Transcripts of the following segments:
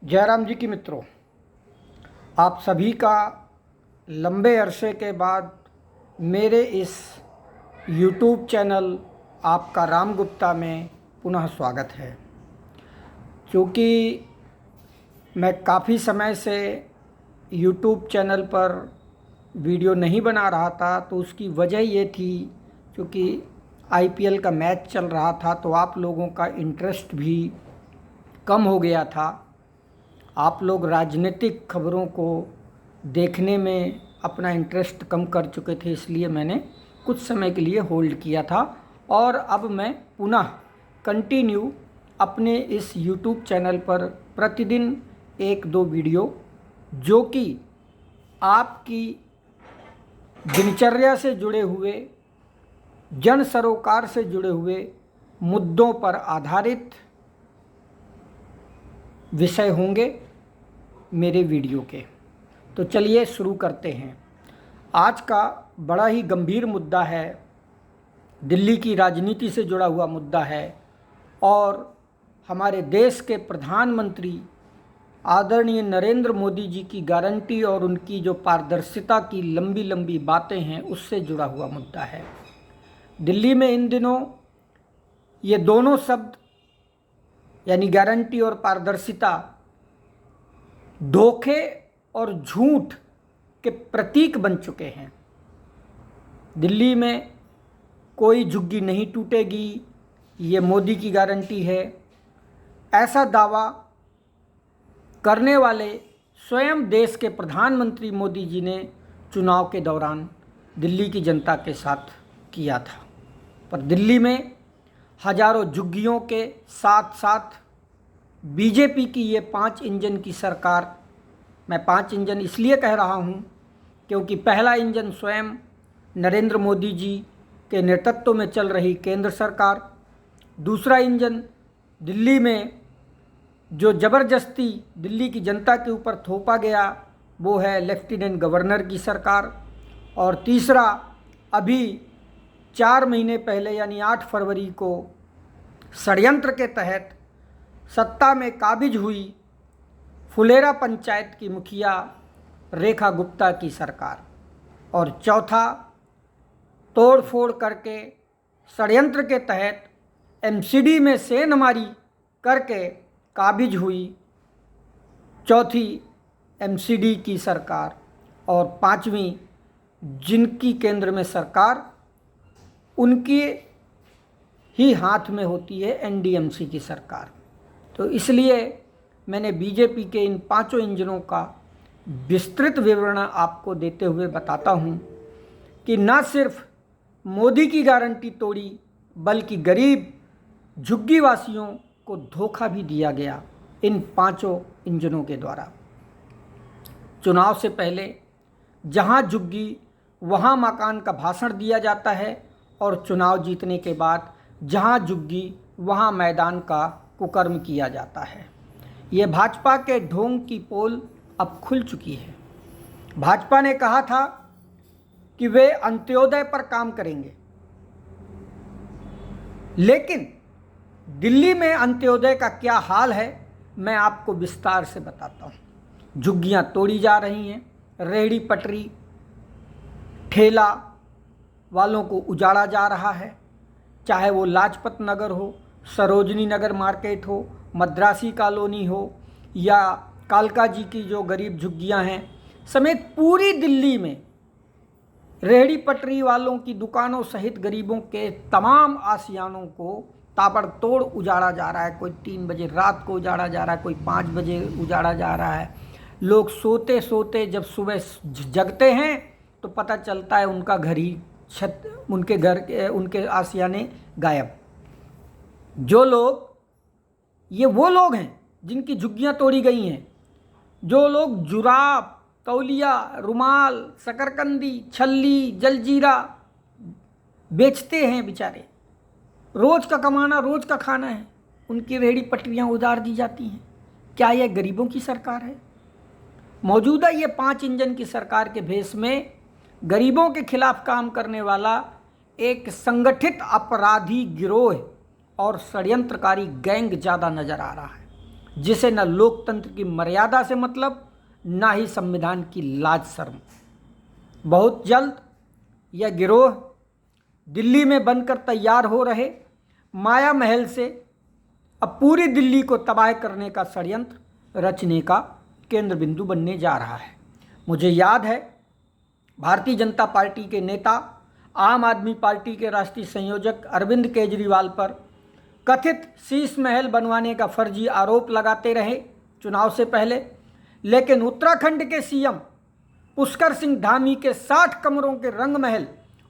जयराम जी की मित्रों, आप सभी का लंबे अरसे के बाद मेरे इस YouTube चैनल आपका राम गुप्ता में पुनः स्वागत है। क्योंकि मैं काफ़ी समय से YouTube चैनल पर वीडियो नहीं बना रहा था, तो उसकी वजह ये थी क्योंकि IPL का मैच चल रहा था, तो आप लोगों का इंटरेस्ट भी कम हो गया था। आप लोग राजनीतिक खबरों को देखने में अपना इंटरेस्ट कम कर चुके थे, इसलिए मैंने कुछ समय के लिए होल्ड किया था और अब मैं पुनः कंटिन्यू अपने इस YouTube चैनल पर प्रतिदिन 1-2 वीडियो जो कि आपकी दिनचर्या से जुड़े हुए, जन सरोकार से जुड़े हुए मुद्दों पर आधारित विषय होंगे मेरे वीडियो के। तो चलिए शुरू करते हैं। आज का बड़ा ही गंभीर मुद्दा है, दिल्ली की राजनीति से जुड़ा हुआ मुद्दा है और हमारे देश के प्रधानमंत्री आदरणीय नरेंद्र मोदी जी की गारंटी और उनकी जो पारदर्शिता की लंबी लंबी बातें हैं उससे जुड़ा हुआ मुद्दा है। दिल्ली में इन दिनों ये दोनों शब्द यानी गारंटी और पारदर्शिता धोखे और झूठ के प्रतीक बन चुके हैं। दिल्ली में कोई झुग्गी नहीं टूटेगी, ये मोदी की गारंटी है, ऐसा दावा करने वाले स्वयं देश के प्रधानमंत्री मोदी जी ने चुनाव के दौरान दिल्ली की जनता के साथ किया था। पर दिल्ली में हजारों झुग्गियों के साथ साथ बीजेपी की ये 5 इंजन की सरकार, मैं 5 इंजन इसलिए कह रहा हूँ क्योंकि पहला इंजन स्वयं नरेंद्र मोदी जी के नेतृत्व में चल रही केंद्र सरकार, दूसरा इंजन दिल्ली में जो ज़बरदस्ती दिल्ली की जनता के ऊपर थोपा गया वो है लेफ्टिनेंट गवर्नर की सरकार, और तीसरा अभी 4 महीने पहले यानी 8 फरवरी को षड्यंत्र के तहत सत्ता में काबिज हुई फुलेरा पंचायत की मुखिया रेखा गुप्ता की सरकार, और चौथा तोड़फोड़ करके षड्यंत्र के तहत MCD में सेंधमारी करके काबिज हुई चौथी MCD की सरकार, और पांचवी जिनकी केंद्र में सरकार उनके ही हाथ में होती है NDMC की सरकार। तो इसलिए मैंने बीजेपी के इन 5 इंजनों का विस्तृत विवरण आपको देते हुए बताता हूं कि न सिर्फ मोदी की गारंटी तोड़ी बल्कि गरीब झुग्गी वासियों को धोखा भी दिया गया इन 5 इंजनों के द्वारा। चुनाव से पहले जहां झुग्गी वहां मकान का भाषण दिया जाता है और चुनाव जीतने के बाद जहां झुग्गी वहां मैदान का कुकर्म किया जाता है। ये भाजपा के ढोंग की पोल अब खुल चुकी है। भाजपा ने कहा था कि वे अंत्योदय पर काम करेंगे, लेकिन दिल्ली में अंत्योदय का क्या हाल है मैं आपको विस्तार से बताता हूँ। झुग्गियाँ तोड़ी जा रही हैं, रेहड़ी पटरी ठेला वालों को उजाड़ा जा रहा है, चाहे वो लाजपत नगर हो, सरोजनी नगर मार्केट हो, मद्रासी कॉलोनी हो या कालका जी की जो गरीब झुग्गियां हैं, समेत पूरी दिल्ली में रेहड़ी पटरी वालों की दुकानों सहित गरीबों के तमाम आशियानों को ताबड़तोड़ उजाड़ा जा रहा है। कोई 3 बजे रात को उजाड़ा जा रहा है, कोई 5 बजे उजाड़ा जा रहा है। लोग सोते सोते जब सुबह जगते हैं तो पता चलता है उनका घर ही उनके घर के उनके आशियाने गायब। जो लोग, ये वो लोग हैं जिनकी झुग्गियाँ तोड़ी गई हैं, जो लोग जुराब, तौलिया, रुमाल, शकरकंदी, छल्ली, जलजीरा बेचते हैं, बेचारे रोज़ का कमाना रोज़ का खाना है, उनकी रेहड़ी पटरियाँ उजाड़ दी जाती हैं। क्या यह गरीबों की सरकार है? मौजूदा ये 5 इंजन की सरकार के भेष में गरीबों के खिलाफ काम करने वाला एक संगठित अपराधी गिरोह और षड्यंत्रकारी गैंग ज़्यादा नज़र आ रहा है। जिसे न लोकतंत्र की मर्यादा से मतलब, ना ही संविधान की लाज शर्म। बहुत जल्द यह गिरोह दिल्ली में बनकर तैयार हो रहे माया महल से अब पूरी दिल्ली को तबाह करने का षड्यंत्र रचने का केंद्र बिंदु बनने जा रहा है। मुझे याद है भारतीय जनता पार्टी के नेता, आम आदमी पार्टी के राष्ट्रीय संयोजक अरविंद केजरीवाल पर कथित शीश महल बनवाने का फर्जी आरोप लगाते रहे चुनाव से पहले, लेकिन उत्तराखंड के सीएम पुष्कर सिंह धामी के 60 कमरों के रंग महल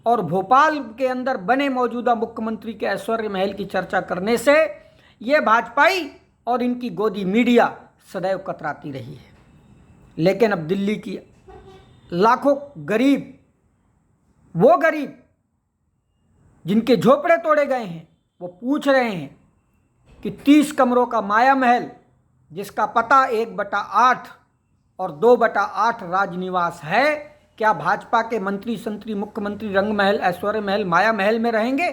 और भोपाल के अंदर बने मौजूदा मुख्यमंत्री के ऐश्वर्य महल की चर्चा करने से ये भाजपाई और इनकी गोदी मीडिया सदैव कतराती रही है। लेकिन अब दिल्ली की लाखों गरीब, वो गरीब जिनके झोपड़े तोड़े गए हैं, वो पूछ रहे हैं कि 30 कमरों का माया महल, जिसका पता 1/8 और 2/8 राजनिवास है, क्या भाजपा के मंत्री संतरी मुख्यमंत्री रंग महल, ऐश्वर्य महल, माया महल में रहेंगे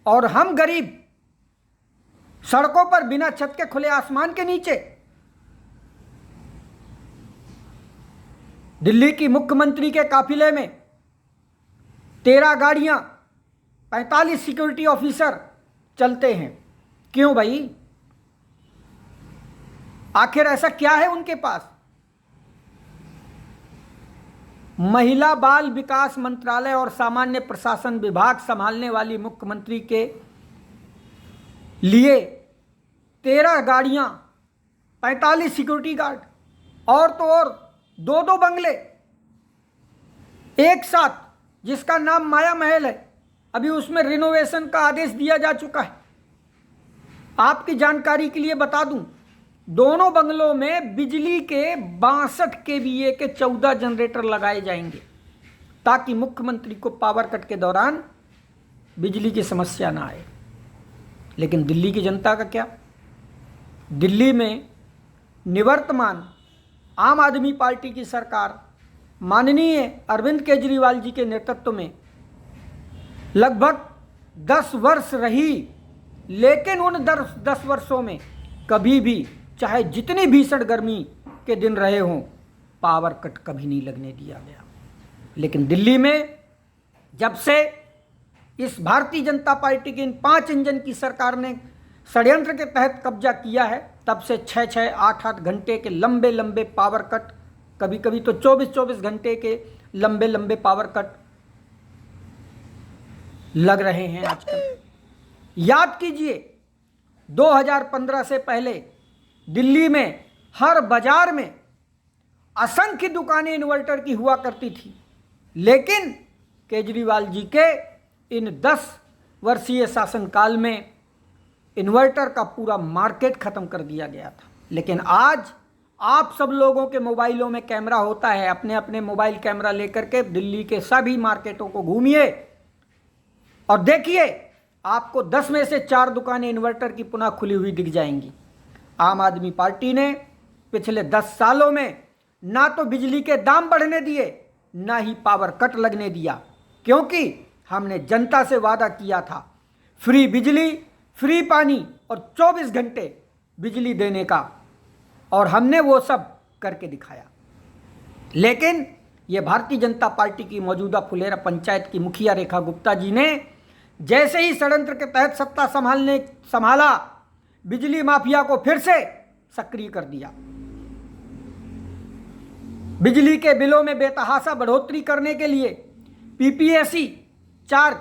और हम गरीब सड़कों पर बिना छत के खुले आसमान के नीचे? दिल्ली की मुख्यमंत्री के काफिले में 13 गाड़ियां, 45 सिक्योरिटी ऑफिसर चलते हैं। क्यों भाई? आखिर ऐसा क्या है उनके पास? महिला बाल विकास मंत्रालय और सामान्य प्रशासन विभाग संभालने वाली मुख्यमंत्री के लिए 13 गाड़ियां, 45 सिक्योरिटी गार्ड और तो और 2-2 बंगले एक साथ, जिसका नाम माया महल है। अभी उसमें रिनोवेशन का आदेश दिया जा चुका है। आपकी जानकारी के लिए बता दूं, दोनों बंगलों में बिजली के 62 केवीए के 14 जनरेटर लगाए जाएंगे ताकि मुख्यमंत्री को पावर कट के दौरान बिजली की समस्या ना आए। लेकिन दिल्ली की जनता का क्या? दिल्ली में निवर्तमान आम आदमी पार्टी की सरकार माननीय अरविंद केजरीवाल जी के नेतृत्व में लगभग 10 वर्ष रही, लेकिन उन 10 वर्षों में कभी भी, चाहे जितनी भीषण गर्मी के दिन रहे हों, पावर कट कभी नहीं लगने दिया गया। लेकिन दिल्ली में जब से इस भारतीय जनता पार्टी की इन 5 इंजन की सरकार ने षड्यंत्र के तहत कब्जा किया है, तब से 6-6, 8-8 घंटे के लंबे लंबे पावर कट, कभी कभी तो 24-24 घंटे के लंबे लंबे पावर कट लग रहे हैं आजकल। याद कीजिए 2015 से पहले दिल्ली में हर बाजार में असंख्य दुकानें इन्वर्टर की हुआ करती थी, लेकिन केजरीवाल जी के इन 10 वर्षीय शासनकाल में इन्वर्टर का पूरा मार्केट खत्म कर दिया गया था। लेकिन आज आप सब लोगों के मोबाइलों में कैमरा होता है, अपने अपने मोबाइल कैमरा लेकर के दिल्ली के सभी मार्केटों को घूमिए और देखिए, आपको 10 में से 4 दुकानें इन्वर्टर की पुनः खुली हुई दिख जाएंगी। आम आदमी पार्टी ने पिछले 10 सालों में ना तो बिजली के दाम बढ़ने दिए, ना ही पावर कट लगने दिया, क्योंकि हमने जनता से वादा किया था फ्री बिजली, फ्री पानी और 24 घंटे बिजली देने का, और हमने वो सब करके दिखाया। लेकिन ये भारतीय जनता पार्टी की मौजूदा फुलेरा पंचायत की मुखिया रेखा गुप्ता जी ने जैसे ही षड्यंत्र के तहत सत्ता संभाला, बिजली माफिया को फिर से सक्रिय कर दिया। बिजली के बिलों में बेतहाशा बढ़ोतरी करने के लिए पीपीएसी चार्ज,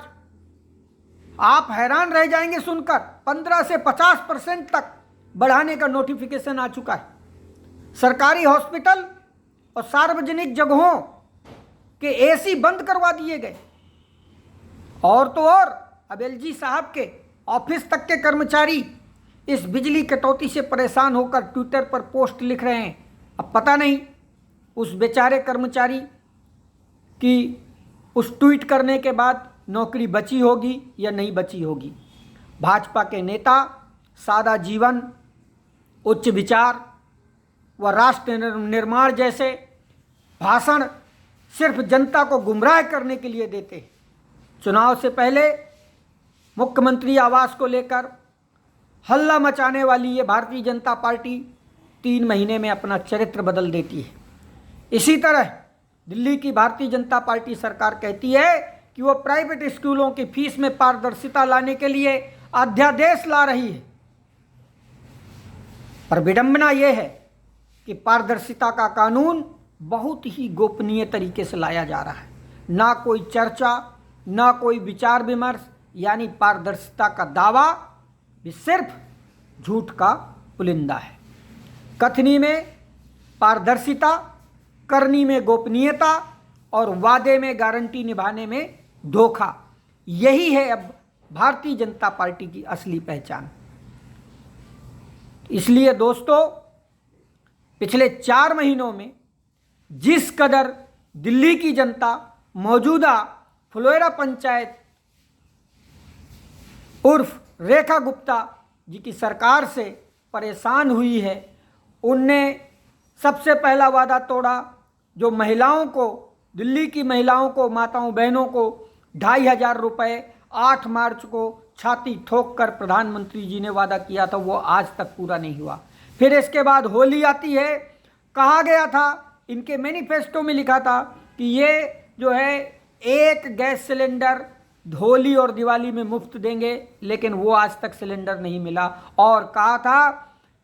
आप हैरान रह जाएंगे सुनकर, 15 से 50% तक बढ़ाने का नोटिफिकेशन आ चुका है। सरकारी हॉस्पिटल और सार्वजनिक जगहों के एसी बंद करवा दिए गए, और तो और अब एलजी साहब के ऑफिस तक के कर्मचारी इस बिजली कटौती से परेशान होकर ट्विटर पर पोस्ट लिख रहे हैं। अब पता नहीं उस बेचारे कर्मचारी की उस ट्वीट करने के बाद नौकरी बची होगी या नहीं बची होगी। भाजपा के नेता सादा जीवन, उच्च विचार व राष्ट्र निर्माण जैसे भाषण सिर्फ जनता को गुमराह करने के लिए देते हैं। चुनाव से पहले मुख्यमंत्री आवास को लेकर हल्ला मचाने वाली ये भारतीय जनता पार्टी 3 महीने में अपना चरित्र बदल देती है। इसी तरह दिल्ली की भारतीय जनता पार्टी सरकार कहती है कि वो प्राइवेट स्कूलों की फीस में पारदर्शिता लाने के लिए अध्यादेश ला रही है, पर विडंबना यह है कि पारदर्शिता का कानून बहुत ही गोपनीय तरीके से लाया जा रहा है। ना कोई चर्चा, ना कोई विचार विमर्श, यानी पारदर्शिता का दावा भी सिर्फ झूठ का पुलिंदा है। कथनी में पारदर्शिता, करनी में गोपनीयता और वादे में गारंटी निभाने में धोखा, यही है अब भारतीय जनता पार्टी की असली पहचान। इसलिए दोस्तों, पिछले 4 महीनों में जिस कदर दिल्ली की जनता मौजूदा फुलेरा पंचायत उर्फ रेखा गुप्ता जी की सरकार से परेशान हुई है, उनने सबसे पहला वादा तोड़ा जो महिलाओं को, दिल्ली की महिलाओं को, माताओं बहनों को 2,500 रुपये 8 मार्च को छाती ठोक कर प्रधानमंत्री जी ने वादा किया था, वो आज तक पूरा नहीं हुआ। फिर इसके बाद होली आती है, कहा गया था, इनके मैनिफेस्टो में लिखा था कि ये जो है 1 गैस सिलेंडर होली और दिवाली में मुफ्त देंगे, लेकिन वो आज तक सिलेंडर नहीं मिला। और कहा था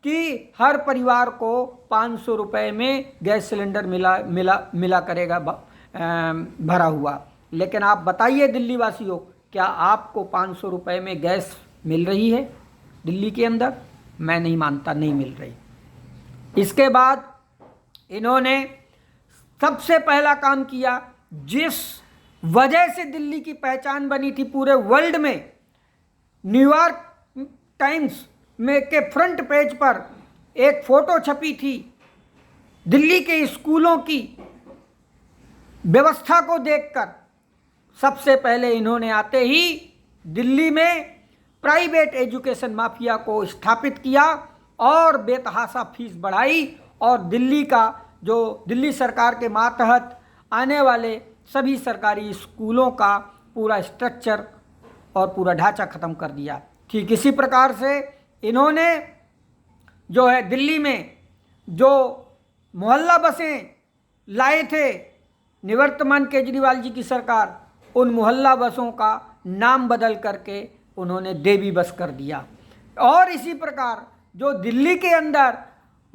कि हर परिवार को 500 रुपये में गैस सिलेंडर मिला करेगा भरा हुआ। लेकिन आप बताइए दिल्ली वासियों, क्या आपको 500 रुपये में गैस मिल रही है दिल्ली के अंदर? मैं नहीं मानता, नहीं मिल रही। इसके बाद इन्होंने सबसे पहला काम किया, जिस वजह से दिल्ली की पहचान बनी थी पूरे वर्ल्ड में, न्यूयॉर्क टाइम्स में के फ्रंट पेज पर एक फोटो छपी थी दिल्ली के स्कूलों की व्यवस्था को देखकर। सबसे पहले इन्होंने आते ही दिल्ली में प्राइवेट एजुकेशन माफिया को स्थापित किया और बेतहाशा फीस बढ़ाई, और दिल्ली का जो दिल्ली सरकार के मातहत आने वाले सभी सरकारी स्कूलों का पूरा स्ट्रक्चर और पूरा ढांचा ख़त्म कर दिया। ठीक इसी प्रकार से इन्होंने जो है दिल्ली में जो मोहल्ला बसें लाए थे निवर्तमान केजरीवाल जी की सरकार, उन मोहल्ला बसों का नाम बदल करके उन्होंने देवी बस कर दिया। और इसी प्रकार जो दिल्ली के अंदर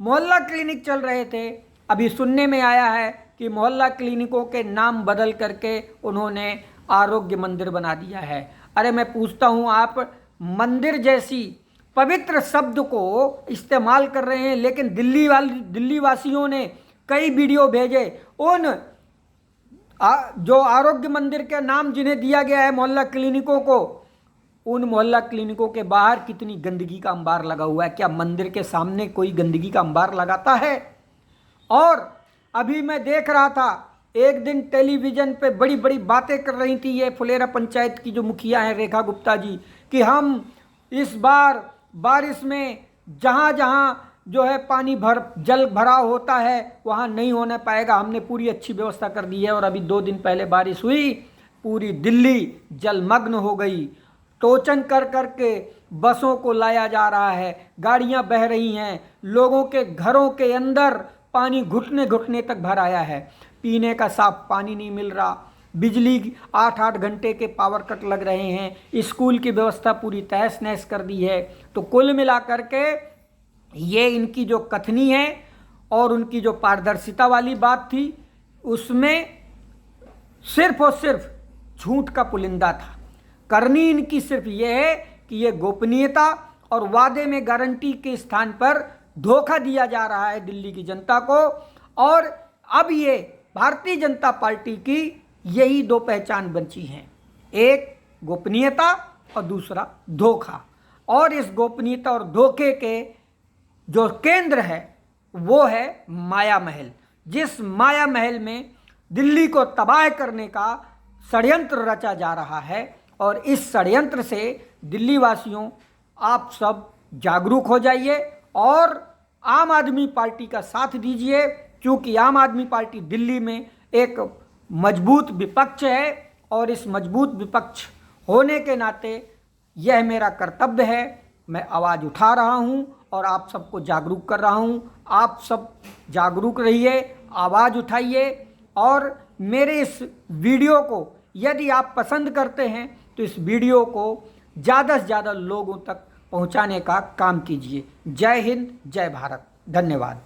मोहल्ला क्लिनिक चल रहे थे, अभी सुनने में आया है कि मोहल्ला क्लिनिकों के नाम बदल करके उन्होंने आरोग्य मंदिर बना दिया है। अरे मैं पूछता हूँ, आप मंदिर जैसी पवित्र शब्द को इस्तेमाल कर रहे हैं, लेकिन दिल्ली वासियों ने कई वीडियो भेजे, उन जो आरोग्य मंदिर के नाम जिन्हें दिया गया है मोहल्ला क्लिनिकों को, उन मोहल्ला क्लिनिकों के बाहर कितनी गंदगी का अंबार लगा हुआ है। क्या मंदिर के सामने कोई गंदगी का अंबार लगाता है? और अभी मैं देख रहा था, एक दिन टेलीविज़न पे बड़ी बड़ी बातें कर रही थी ये फुलेरा पंचायत की जो मुखिया हैं रेखा गुप्ता जी, कि हम इस बार बारिश में जहाँ जहाँ जो है पानी जल भराव होता है वहाँ नहीं होने पाएगा, हमने पूरी अच्छी व्यवस्था कर दी है। और अभी 2 दिन पहले बारिश हुई, पूरी दिल्ली जलमग्न हो गई। टोचन कर करके बसों को लाया जा रहा है, गाड़ियाँ बह रही हैं, लोगों के घरों के अंदर पानी घुटने घुटने तक भर आया है, पीने का साफ पानी नहीं मिल रहा, बिजली 8-8 घंटे के पावर कट लग रहे हैं, स्कूल की व्यवस्था पूरी तहस नहस कर दी है। तो कुल मिलाकर के ये इनकी जो कथनी है और उनकी जो पारदर्शिता वाली बात थी, उसमें सिर्फ और सिर्फ झूठ का पुलिंदा था। करनी इनकी सिर्फ ये है कि ये गोपनीयता और वादे में गारंटी के स्थान पर धोखा दिया जा रहा है दिल्ली की जनता को। और अब ये भारतीय जनता पार्टी की यही 2 पहचान बची हैं, एक गोपनीयता और दूसरा धोखा। और इस गोपनीयता और धोखे के जो केंद्र है वो है माया महल, जिस माया महल में दिल्ली को तबाह करने का षड्यंत्र रचा जा रहा है। और इस षड्यंत्र से दिल्ली वासियों, आप सब जागरूक हो जाइए और आम आदमी पार्टी का साथ दीजिए, क्योंकि आम आदमी पार्टी दिल्ली में एक मजबूत विपक्ष है और इस मजबूत विपक्ष होने के नाते यह मेरा कर्तव्य है, मैं आवाज़ उठा रहा हूं और आप सबको जागरूक कर रहा हूं। आप सब जागरूक रहिए, आवाज़ उठाइए और मेरे इस वीडियो को यदि आप पसंद करते हैं तो इस वीडियो को ज़्यादा से ज़्यादा लोगों तक पहुंचाने का काम कीजिए। जय हिंद, जय भारत, धन्यवाद।